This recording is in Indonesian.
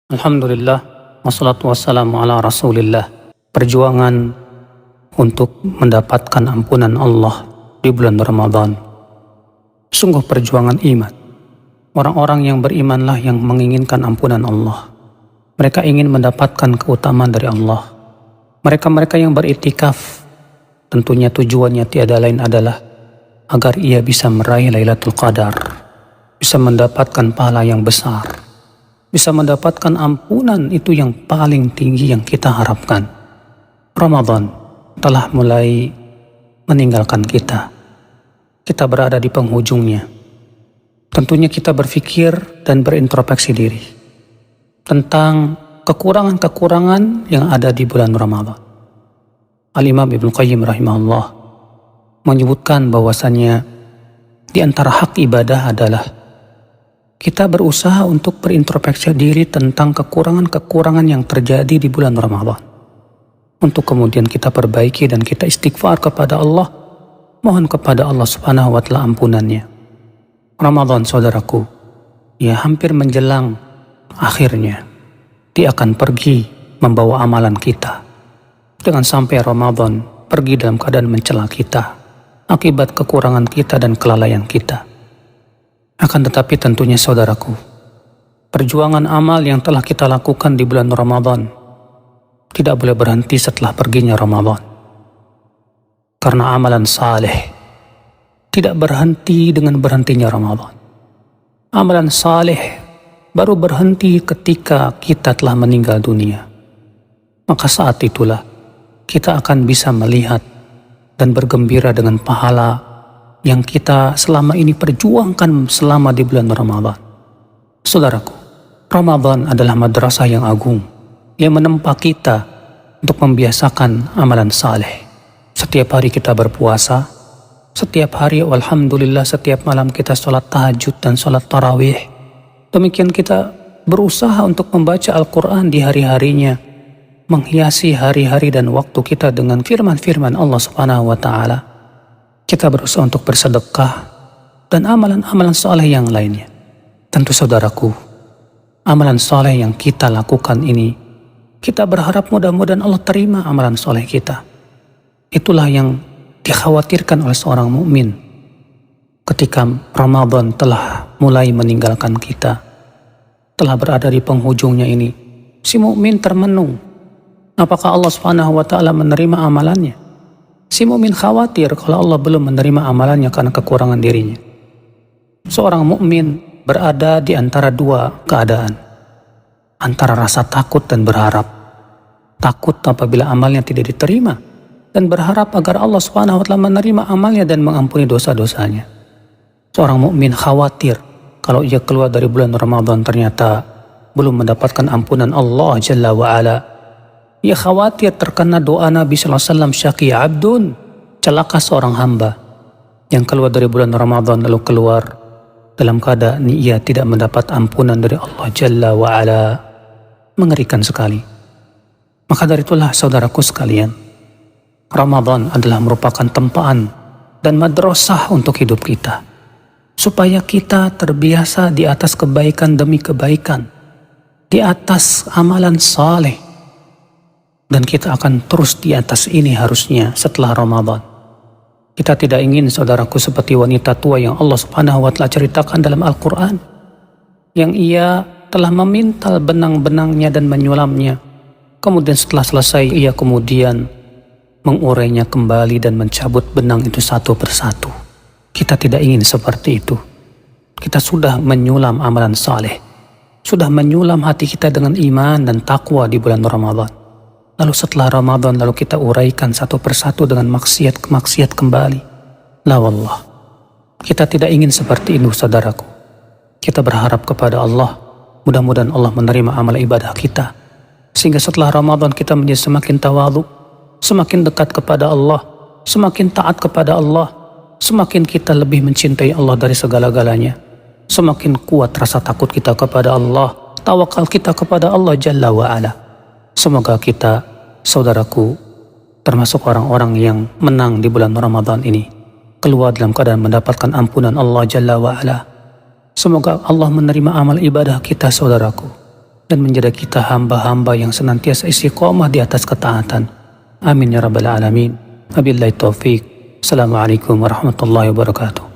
Alhamdulillah, wassalatu wassalamu ala rasulillah. Perjuangan untuk mendapatkan ampunan Allah di bulan Ramadan. Sungguh perjuangan iman. Orang-orang yang berimanlah yang menginginkan ampunan Allah. Mereka ingin mendapatkan keutamaan dari Allah. Mereka-mereka yang beritikaf, tentunya tujuannya tiada lain adalah agar ia bisa meraih Lailatul Qadar, bisa mendapatkan pahala yang besar, bisa mendapatkan ampunan itu yang paling tinggi yang kita harapkan. Ramadan telah mulai meninggalkan kita. Kita berada di penghujungnya. Tentunya kita berpikir dan berintrospeksi diri tentang kekurangan-kekurangan yang ada di bulan Ramadan. Al-Imam Ibnu Qayyim rahimahullah menyebutkan bahwasannya di antara hak ibadah adalah kita berusaha untuk berintrospeksi diri tentang kekurangan-kekurangan yang terjadi di bulan Ramadan. Untuk kemudian kita perbaiki dan kita istighfar kepada Allah, mohon kepada Allah Subhanahu wa Ta'ala ampunannya. Ramadan, saudaraku, ya hampir menjelang akhirnya. Dia akan pergi membawa amalan kita. Jangan sampai Ramadan pergi dalam keadaan mencela kita akibat kekurangan kita dan kelalaian kita. Akan tetapi tentunya saudaraku, perjuangan amal yang telah kita lakukan di bulan Ramadan tidak boleh berhenti setelah perginya Ramadan. Karena amalan saleh tidak berhenti dengan berhentinya Ramadan. Amalan saleh baru berhenti ketika kita telah meninggal dunia. Maka saat itulah kita akan bisa melihat dan bergembira dengan pahala yang kita selama ini perjuangkan selama di bulan Ramadan. Saudaraku, Ramadan adalah madrasah yang agung yang menempa kita untuk membiasakan amalan saleh. Setiap hari kita berpuasa, setiap hari alhamdulillah setiap malam kita sholat tahajud dan sholat tarawih. Demikian kita berusaha untuk membaca Al-Quran di hari-harinya, menghiasi hari-hari dan waktu kita dengan firman-firman Allah Subhanahu wa Ta'ala. Kita berusaha untuk bersedekah dan amalan-amalan soleh yang lainnya. Tentu saudaraku, amalan soleh yang kita lakukan ini, kita berharap mudah-mudahan Allah terima amalan soleh kita. Itulah yang dikhawatirkan oleh seorang mukmin ketika Ramadan telah mulai meninggalkan kita, telah berada di penghujungnya ini. Si mukmin termenung, apakah Allah Subhanahu wa Ta'ala menerima amalannya? Si mukmin khawatir kalau Allah belum menerima amalannya karena kekurangan dirinya. Seorang mukmin berada di antara dua keadaan, antara rasa takut dan berharap. Takut apabila amalnya tidak diterima, dan berharap agar Allah Subhanahu wa Ta'ala menerima amalnya dan mengampuni dosa-dosanya. Seorang mukmin khawatir kalau ia keluar dari bulan Ramadan ternyata belum mendapatkan ampunan Allah Jalla wa Ala. Ia khawatir terkena doa Nabi SAW, syaqi abdun, celaka seorang hamba yang keluar dari bulan Ramadan lalu keluar dalam keadaan ia tidak mendapat ampunan dari Allah Jalla wa Ala. Mengerikan sekali. Maka dari itulah saudaraku sekalian, Ramadan adalah merupakan tempaan dan madrasah untuk hidup kita, supaya kita terbiasa di atas kebaikan demi kebaikan, di atas amalan saleh. Dan kita akan terus di atas ini harusnya setelah Ramadan. Kita tidak ingin saudaraku seperti wanita tua yang Allah Subhanahu wa Ta'ala ceritakan dalam Al-Quran, yang ia telah memintal benang-benangnya dan menyulamnya. Kemudian setelah selesai ia kemudian mengurainya kembali dan mencabut benang itu satu persatu. Kita tidak ingin seperti itu. Kita sudah menyulam amalan saleh, sudah menyulam hati kita dengan iman dan takwa di bulan Ramadan. Lalu setelah Ramadan lalu kita uraikan satu persatu dengan maksiat kembali. La wallah, kita tidak ingin seperti itu saudaraku. Kita berharap kepada Allah, mudah-mudahan Allah menerima amal ibadah kita, sehingga setelah Ramadan kita menjadi semakin tawadhu, semakin dekat kepada Allah, semakin taat kepada Allah, semakin kita lebih mencintai Allah dari segala-galanya, semakin kuat rasa takut kita kepada Allah, tawakal kita kepada Allah Jalla wa Ala. Semoga kita, saudaraku, termasuk orang-orang yang menang di bulan Ramadan ini, keluar dalam keadaan mendapatkan ampunan Allah Jalla wa Ala. Semoga Allah menerima amal ibadah kita, saudaraku. dan menjadi kita hamba-hamba yang senantiasa istiqomah di atas ketaatan. Amin ya rabbal alamin. Wabillahi taufik. Assalamualaikum warahmatullahi wabarakatuh.